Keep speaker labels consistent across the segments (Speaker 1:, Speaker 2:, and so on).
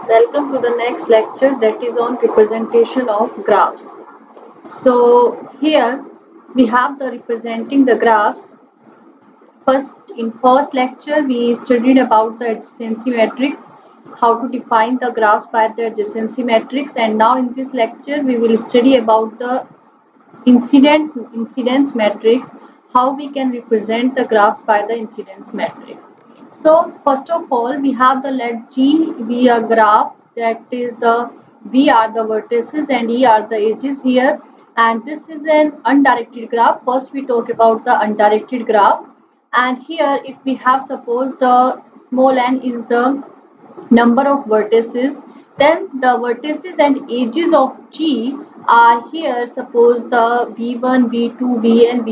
Speaker 1: Welcome to the next lecture that is on representation of graphs. So here we have the representing the graphs. In first lecture we studied about the adjacency matrix, how to define the graphs by the adjacency matrix, and now in this lecture we will study about the incidence matrix, how we can represent the graphs by the incidence matrix. So first of all we have the let G be a graph, that is the V are the vertices and E are the edges here, and this is an undirected graph. First we talk about the undirected graph, and here if we have, suppose the small n is the number of vertices, then the vertices and edges of G are here. Suppose the V1, V2, Vn,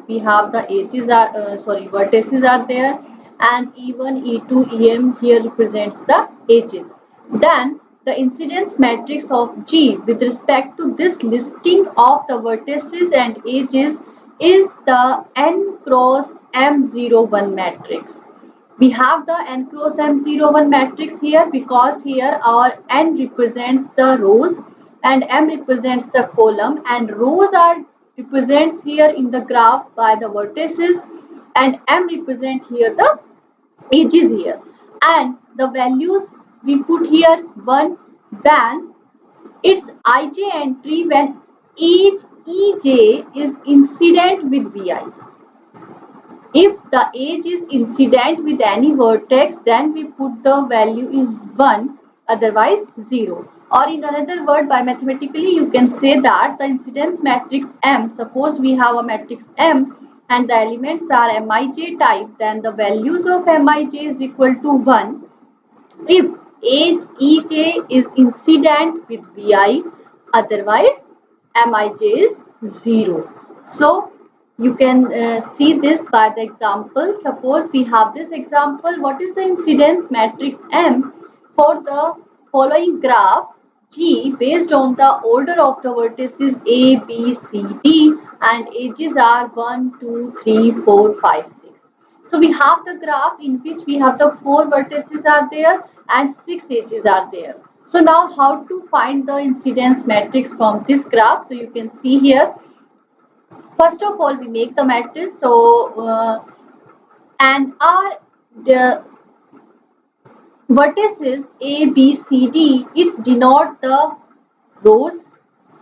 Speaker 1: we have the edges are vertices are there, and E1, E2, Em here represents the edges. Then the incidence matrix of G with respect to this listing of the vertices and edges is the n cross M01 matrix. We have the n cross M01 matrix here because here our n represents the rows and m represents the column, and rows are represents here in the graph by the vertices and m represent here the edges here, and the values we put here 1, then its ij entry when each ej is incident with vi. If the edge is incident with any vertex, then we put the value is 1, otherwise 0. Or in another word, by mathematically you can say that the incidence matrix M, suppose we have a matrix M and the elements are Mij type, then the values of Mij is equal to 1 if edge Ej is incident with Vi, otherwise Mij is 0. So you can see this by the example. Suppose we have this example. What is the incidence matrix M for the following graph G based on the order of the vertices A, B, C, D, and edges are 1, 2, 3, 4, 5, 6. So we have the graph in which we have the 4 vertices are there and 6 edges are there. So now how to find the incidence matrix from this graph? So you can see here. First of all, we make the matrix. So and our the vertices A, B, C, D, it's denote the rows.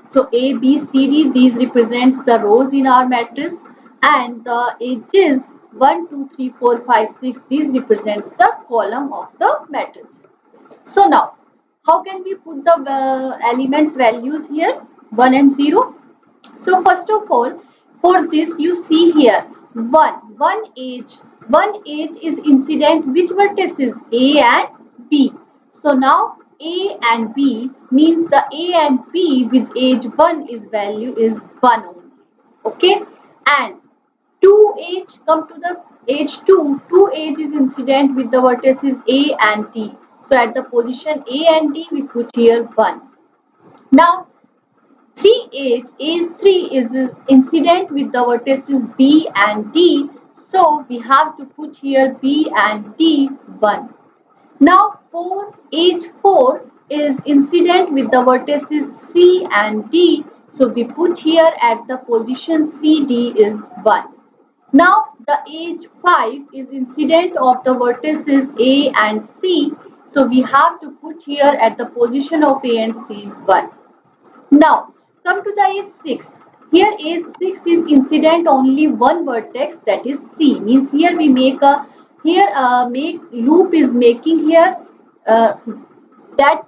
Speaker 1: So A, B, C, D, these represents the rows in our matrix, and the edges 1, 2, 3, 4, 5, 6, these represents the column of the matrices. So now, how can we put the elements values here 1 and 0? So first of all, for this you see here one edge is incident which vertices A and B. So now A and B means the A and B with edge 1 is value is 1 only. Okay, and 2 edge come to the edge 2 edge is incident with the vertices A and D. So at the position A and D we put here 1. Now 3 is incident with the vertices B and D, so we have to put here B and D 1. Now 4 is incident with the vertices C and D, so we put here at the position CD is 1. Now the edge 5 is incident of the vertices A and C, so we have to put here at the position of A and C is 1. Now come to the edge 6. Here edge 6 is incident only one vertex, that is C. Means here we make a make loop is making here that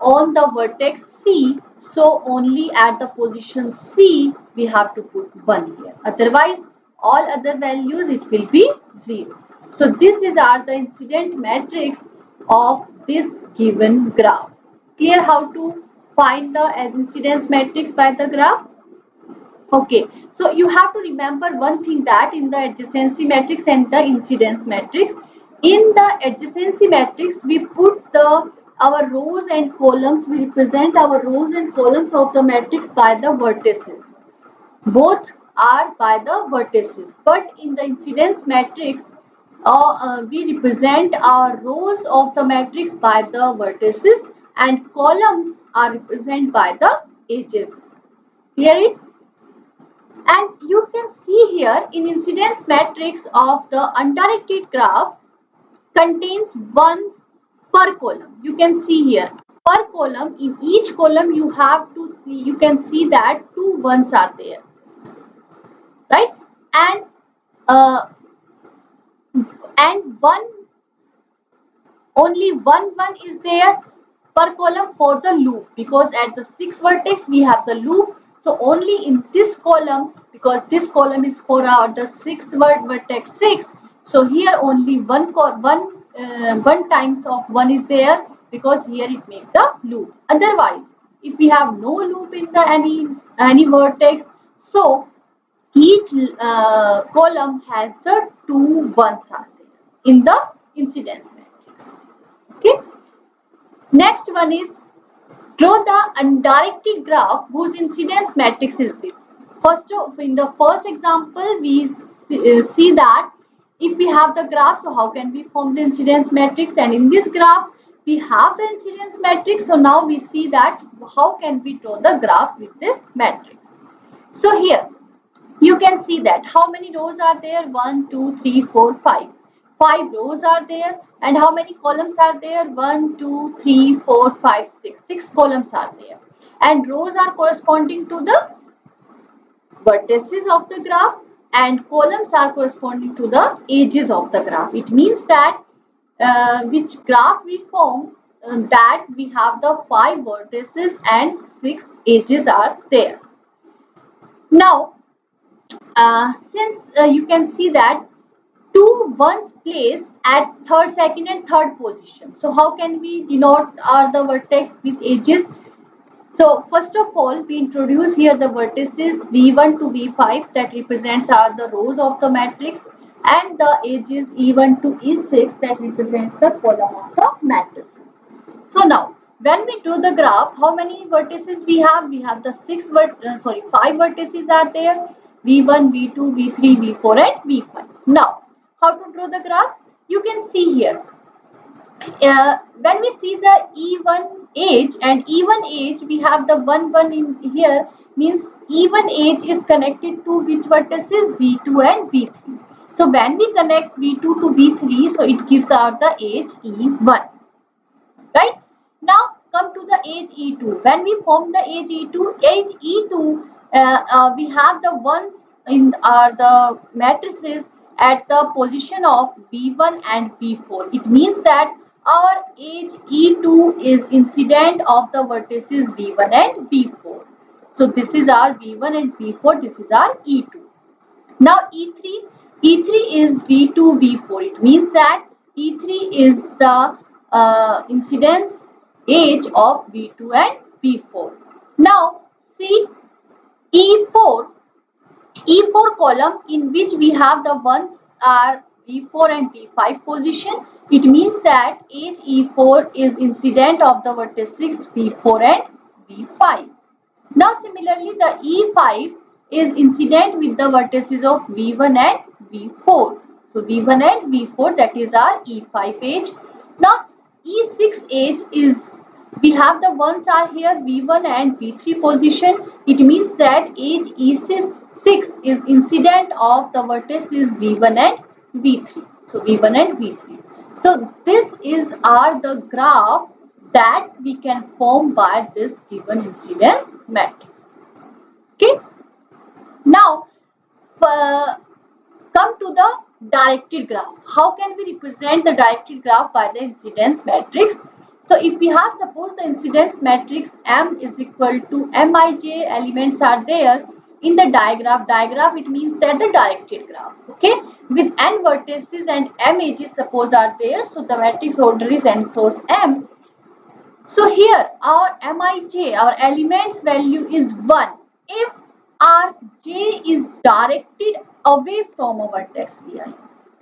Speaker 1: on the vertex C. So only at the position C we have to put 1 here. Otherwise all other values it will be 0. So this is our the incident matrix of this given graph. Clear how to find the incidence matrix by the graph? Okay, so you have to remember one thing, that in the adjacency matrix and the incidence matrix, in the adjacency matrix we put the our rows and columns, we represent our rows and columns of the matrix by the vertices. Both are by the vertices, but in the incidence matrix we represent our rows of the matrix by the vertices and columns are represented by the edges. Clear it? And you can see here in incidence matrix of the undirected graph contains ones per column. You can see here per column, in each column you have to see, you can see that two ones are there, right? And uh, one, only one is there per column for the loop, because at the 6 vertex we have the loop. So only in this column, because this column is for our the 6 vertex 6, so here only one times of 1 is there, because here it makes the loop. Otherwise, if we have no loop in the any vertex, so each column has the two ones are there in the incidence matrix. Okay. Next one is draw the undirected graph whose incidence matrix is this. In the first example, we see that if we have the graph, so how can we form the incidence matrix? And in this graph, we have the incidence matrix. So now we see that how can we draw the graph with this matrix. So here you can see that how many rows are there? 1, 2, 3, 4, 5. 5 rows are there. And how many columns are there? 1, 2, 3, 4, 5, 6. 6 columns are there. And rows are corresponding to the vertices of the graph and columns are corresponding to the edges of the graph. It means that which graph we form, that we have the 5 vertices and 6 edges are there. Now, since you can see that two ones place at third, second and third position. So how can we denote the vertex with edges? So first of all, we introduce here the vertices V1 to V5 that represents are the rows of the matrix, and the edges E1 to E6 that represents the column of the matrices. So now, when we do the graph, how many vertices we have? We have the 5 vertices are there. V1, V2, V3, V4 and V5. Now, how to draw the graph? You can see here. When we see the E1 edge and E1 edge, we have the 1 in here, means E1 edge is connected to which vertices? V2 and V3. So when we connect V2 to V3, so it gives out the edge E1. Right? Now come to the edge E2. When we form the edge E2, we have the ones in the matrices at the position of V1 and V4. It means that our edge E2 is incident of the vertices V1 and V4. So this is our V1 and V4. This is our E2. Now E3 is V2, V4. It means that E3 is the incidence edge of V2 and V4. Now see E4 column in which we have the ones are V4 and V5 position. It means that edge E4 is incident of the vertices V4 and V5. Now similarly the E5 is incident with the vertices of V1 and V4. So V1 and V4, that is our E5 edge. Now E6 edge is, we have the ones are here V1 and V3 position. It means that edge E6 is incident of the vertices V1 and V3. So V1 and V3. So this is the graph that we can form by this given incidence matrices. Okay. Now come to the directed graph. How can we represent the directed graph by the incidence matrix? So if we have, suppose the incidence matrix M is equal to Mij elements are there in the diagram, it means that the directed graph, okay, with n vertices and m edges suppose are there, so the matrix order is n cross m. So here our Mij, our elements value is 1 if our j is directed away from a vertex Vi,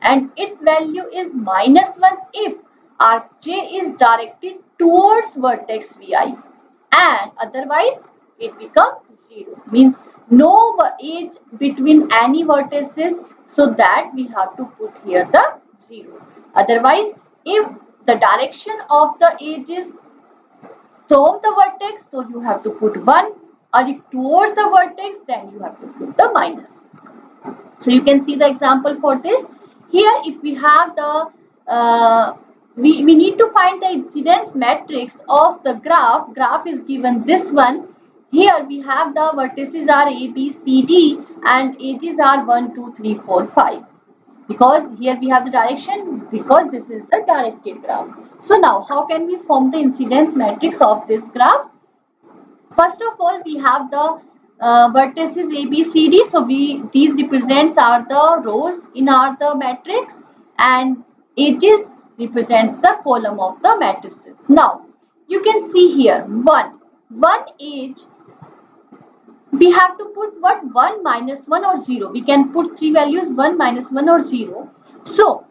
Speaker 1: and its value is -1 if our j is directed towards vertex Vi, and otherwise it becomes 0, means no edge between any vertices, so that we have to put here the 0. Otherwise, if the direction of the edge is from the vertex, so you have to put 1, or if towards the vertex, then you have to put the minus. So you can see the example for this. Here, if we have the we need to find the incidence matrix of the graph. Graph is given this one. Here we have the vertices are A, B, C, D, and edges are 1, 2, 3, 4, 5. Because here we have the direction, because this is the directed graph. So now, how can we form the incidence matrix of this graph? First of all, we have the vertices A, B, C, D. So these represents are the rows in our the matrix, and edges represents the column of the matrices. Now you can see here one edge. We have to put what? 1, -1 or 0. We can put three values, 1, -1 or 0. So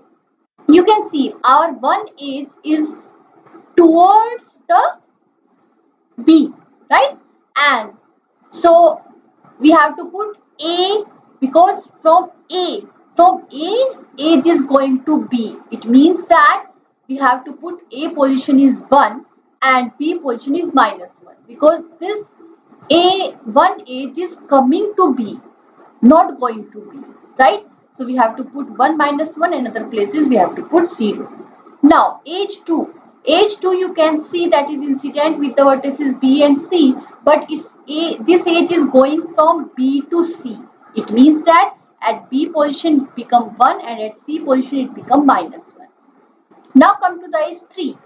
Speaker 1: you can see our one edge is towards the B, right? And so we have to put A, because from A edge is going to B. It means that we have to put A position is 1 and B position is -1, because this A1 edge is coming to B, not going to B, right? So we have to put 1, -1, and other places we have to put 0. Now edge 2. Edge 2, you can see that is incident with the vertices B and C, but this edge is going from B to C. It means that at B position it become 1 and at C position it become -1. Now come to the edge 3.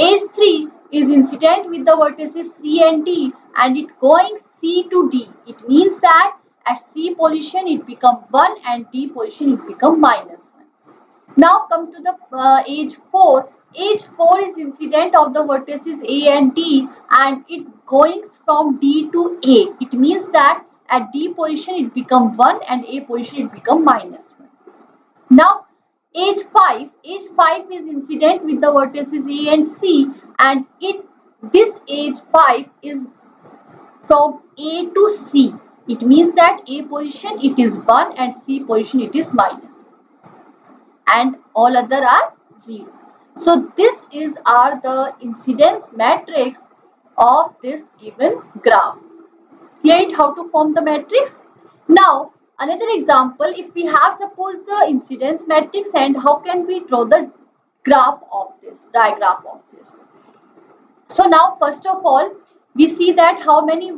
Speaker 1: Edge 3 is incident with the vertices C and D, and it going C to D. It means that at C position it become 1 and D position it become -1. Now come to the edge 4. Edge 4 is incident of the vertices A and D, and it going from D to A. It means that at D position it become 1 and A position it become -1. Now edge 5. Edge 5 is incident with the vertices A and C, and this edge 5 is from A to C. It means that A position it is 1 and C position it is -1. And all other are 0. So this is our the incidence matrix of this given graph. Clear it how to form the matrix? Now another example, if we have suppose the incidence matrix, and how can we draw the graph of this, diagram of this. So now first of all, we see that how many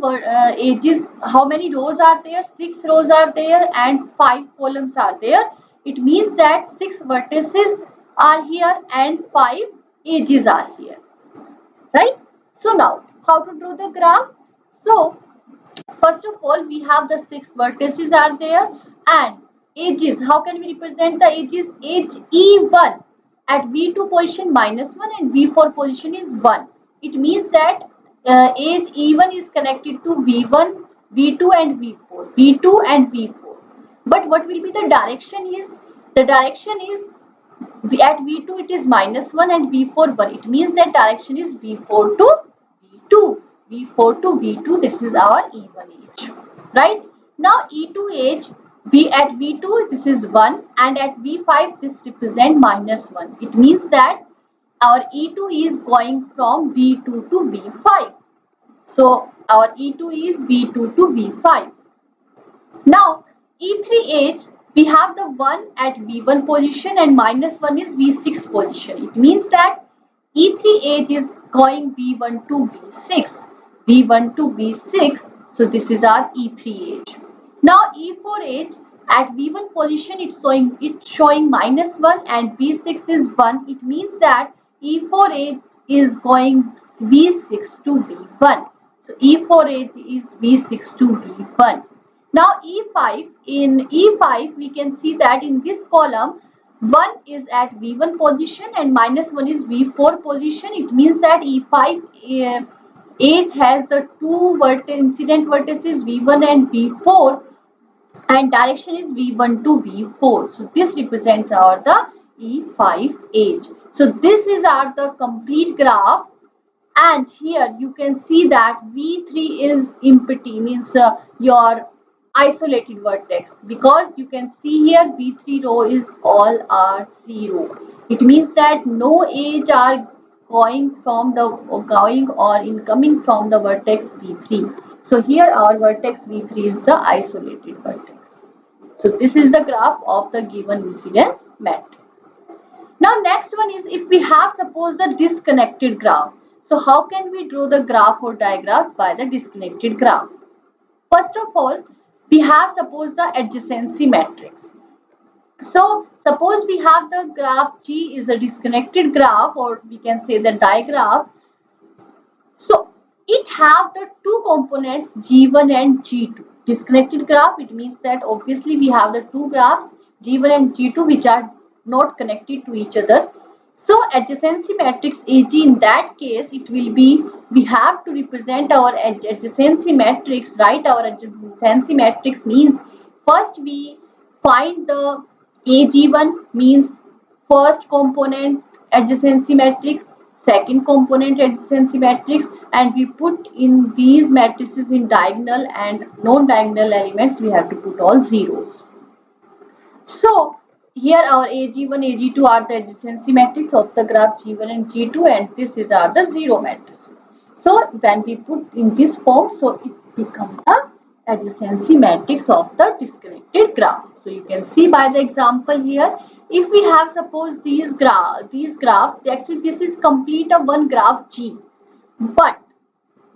Speaker 1: edges, how many rows are there? 6 rows are there and 5 columns are there. It means that 6 vertices are here and 5 edges are here, right? So now how to draw the graph? So first of all, we have the 6 vertices are there, and edges. How can we represent the edges? Edge E1 at V2 position -1 and V4 position is 1. It means that edge E1 is connected to V1, V2 and V4. V2 and V4. But what will be the direction is? The direction is at V2 it is -1 and V4 1. It means that direction is V4 to V2. V4 to V2, this is our E1 edge, right? Now E2 edge, at V2 this is 1 and at V5 this represent -1. It means that our E2 is going from V2 to V5. So our E2 is V2 to V5. Now E3 edge, we have the 1 at V1 position and -1 is V6 position. It means that E3 edge is going V1 to V6. V1 to V6. So this is our E3 edge. Now E4 edge, at V1 position it's showing -1 and V6 is 1. It means that E4 edge is going V6 to V1. So E4 edge is V6 to V1. Now E5, in E5 we can see that in this column 1 is at V1 position and -1 is V4 position. It means that E5 edge has the two incident vertices V1 and V4, and direction is V1 to V4. So this represents our the E5 edge. So this is our the complete graph, and here you can see that V3 is empty, means your isolated vertex, because you can see here V3 row is all are 0. It means that no edge are going or incoming from the vertex V3. So here our vertex V3 is the isolated vertex. So this is the graph of the given incidence matrix. Now next one is, if we have suppose the disconnected graph. So how can we draw the graph or diagrams by the disconnected graph? First of all, we have suppose the adjacency matrix. So suppose we have the graph G is a disconnected graph, or we can say the digraph. So it have the two components G1 and G2. Disconnected graph, it means that obviously we have the two graphs G1 and G2 which are not connected to each other. So adjacency matrix AG, in that case it will be, we have to represent our adjacency matrix, right? Our adjacency matrix means first we find the AG1 means first component adjacency matrix, second component adjacency matrix, and we put in these matrices in diagonal and non-diagonal elements we have to put all zeros. So here our AG1, AG2 are the adjacency matrix of the graph G1 and G2, and this is are the zero matrices. So when we put in this form, so it becomes the adjacency matrix of the disconnected graph. So you can see by the example here, if we have suppose these graph, actually this is complete a one graph G, but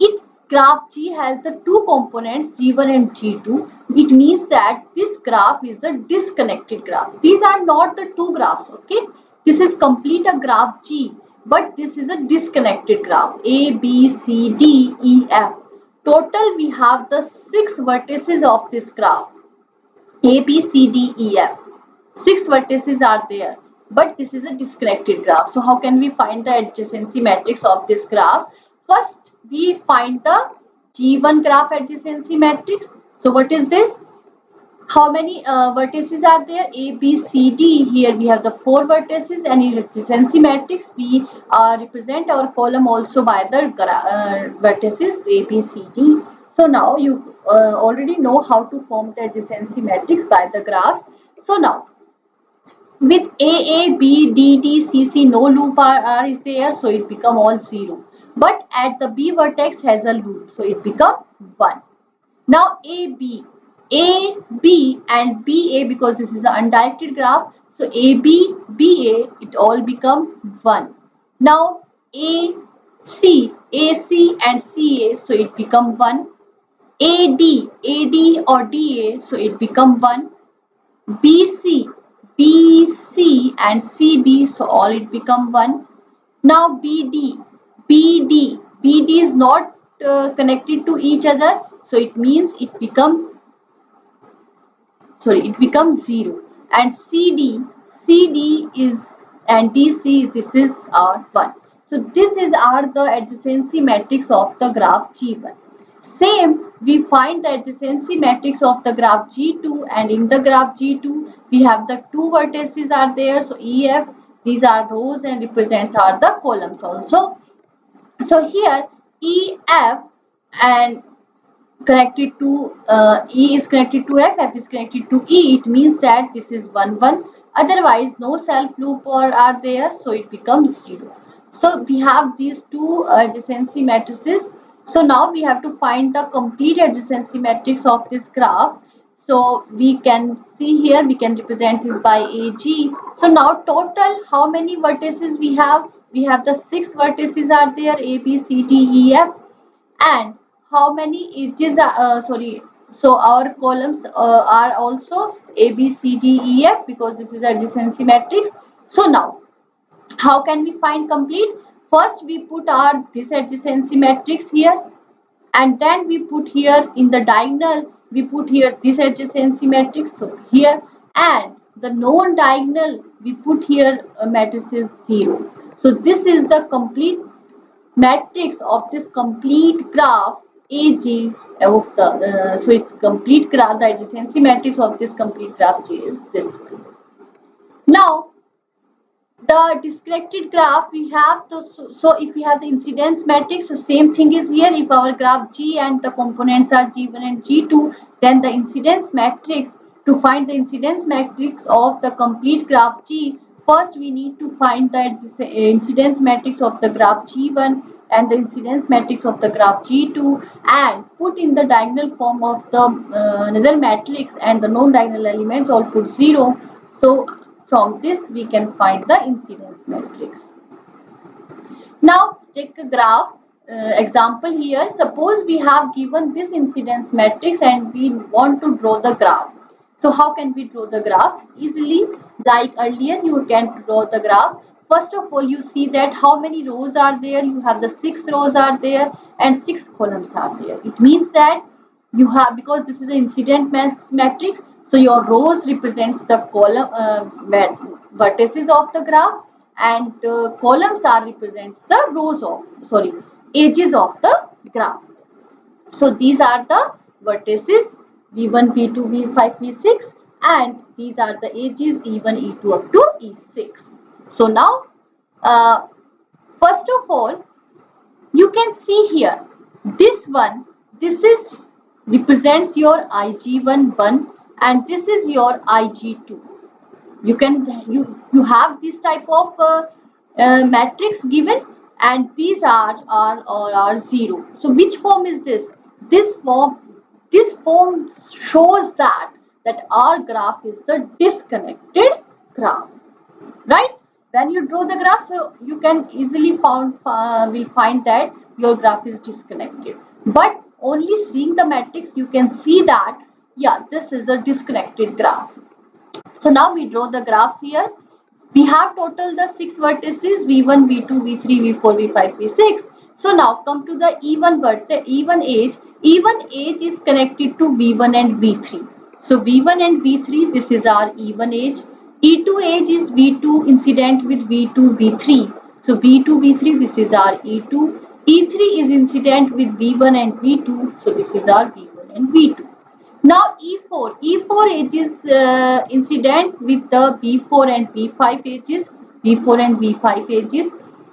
Speaker 1: its graph G has the two components G1 and G2. It means that this graph is a disconnected graph. These are not the two graphs, okay? This is complete a graph G, but this is a disconnected graph A, B, C, D, E, F. Total we have the 6 vertices of this graph A, B, C, D, E, F. 6 vertices are there, but this is a disconnected graph. So how can we find the adjacency matrix of this graph? First, we find the G1 graph adjacency matrix. So what is this? How many vertices are there? A, B, C, D. Here we have the 4 vertices, and in adjacency matrix we represent our column also by the vertices A, B, C, D. So now you already know how to form the adjacency matrix by the graphs. So now with A, B, D, D, C, C, no loop R is there, so it become all 0. But at the B vertex has a loop, so it become 1. Now A, B and BA, because this is an undirected graph, so AB, BA, it all become 1. Now AC and CA, so it become 1. AD or DA, so it become 1. BC and CB, so all it become 1. Now BD is not connected to each other, so it means it becomes 0. And CD is, and DC, this is our 1. So this is our the adjacency matrix of the graph G1. Same, we find the adjacency matrix of the graph G2, and in the graph G2 we have the 2 vertices are there, so EF, these are rows and represents are the columns also. So here EF and connected to E is connected to F is connected to E, it means that this is 1, 1. Otherwise no self loop or are there, so it becomes 0. So we have these 2 adjacency matrices. So now we have to find the complete adjacency matrix of this graph. So we can see here, we can represent this by AG. So now total how many vertices we have? We have the 6 vertices are there, A, B, C, D, E, F, and how many edges are, so our columns are also A, B, C, D, E, F, because this is adjacency matrix. So now how can we find complete? First we put our this adjacency matrix here, and then we put here in the diagonal, we put here this adjacency matrix, so here, and the non-diagonal we put here matrix is 0. So this is the complete matrix of this complete graph AG of the so its complete graph, the adjacency matrix of this complete graph G is this one. Now the disconnected graph we have to, so if we have the incidence matrix, so same thing is here. If our graph G and the components are G1 and G2, then the incidence matrix, to find the incidence matrix of the complete graph G, first we need to find the incidence matrix of the graph G1 and the incidence matrix of the graph G2 and put in the diagonal form of the another matrix, and the non-diagonal elements all put 0. So from this we can find the incidence matrix. Now take a graph example here. Suppose we have given this incidence matrix and we want to draw the graph. So how can we draw the graph? Easily, like earlier you can draw the graph. First of all, you see that how many rows are there. You have the 6 rows are there and 6 columns are there. It means that you have, because this is an incident matrix, so your rows represents the column vertices of the graph, and columns are represents the rows of, sorry, edges of the graph. So these are the vertices v1, v2, v5, v6, and these are the edges e1, e2 up to e6. So now first of all, you can see here this one, this is represents your ig1 and this is your ig2. You can you have this type of matrix given, and these are 0. So which form is this? This form shows that our graph is the disconnected graph, right? When you draw the graph, so you can easily will find that your graph is disconnected. But only seeing the matrix you can see that, yeah, this is a disconnected graph. So now we draw the graphs here. We have total the 6 vertices v1, v2, v3, v4, v5, v6. So now come to the E1 vertex, E1 edge. E1 edge is connected to v1 and v3. So v1 and v3, this is our E1 edge. E2 edge is v2 incident with v2, v3. So v2, v3, this is our E2. E3 is incident with v1 and v2. So this is our v1 and v2. Now E4 edge is incident with the B4 and B5 edges, B4 and B5 edges.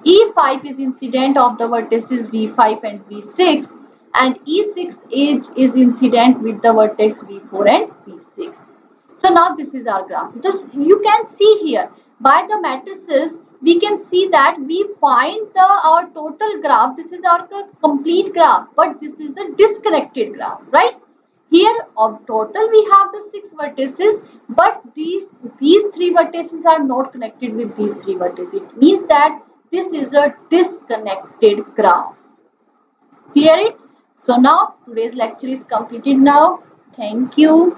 Speaker 1: E5 is incident of the vertices V5 and V6, and E6 edge is incident with the vertex V4 and V6. So now this is our graph. So you can see here by the matrices we can see that we find our total graph. This is our complete graph, but this is a disconnected graph, right? Here of total we have the 6 vertices, but these 3 vertices are not connected with these 3 vertices. It means that this is a disconnected graph. Clear it? So now today's lecture is completed now. Thank you.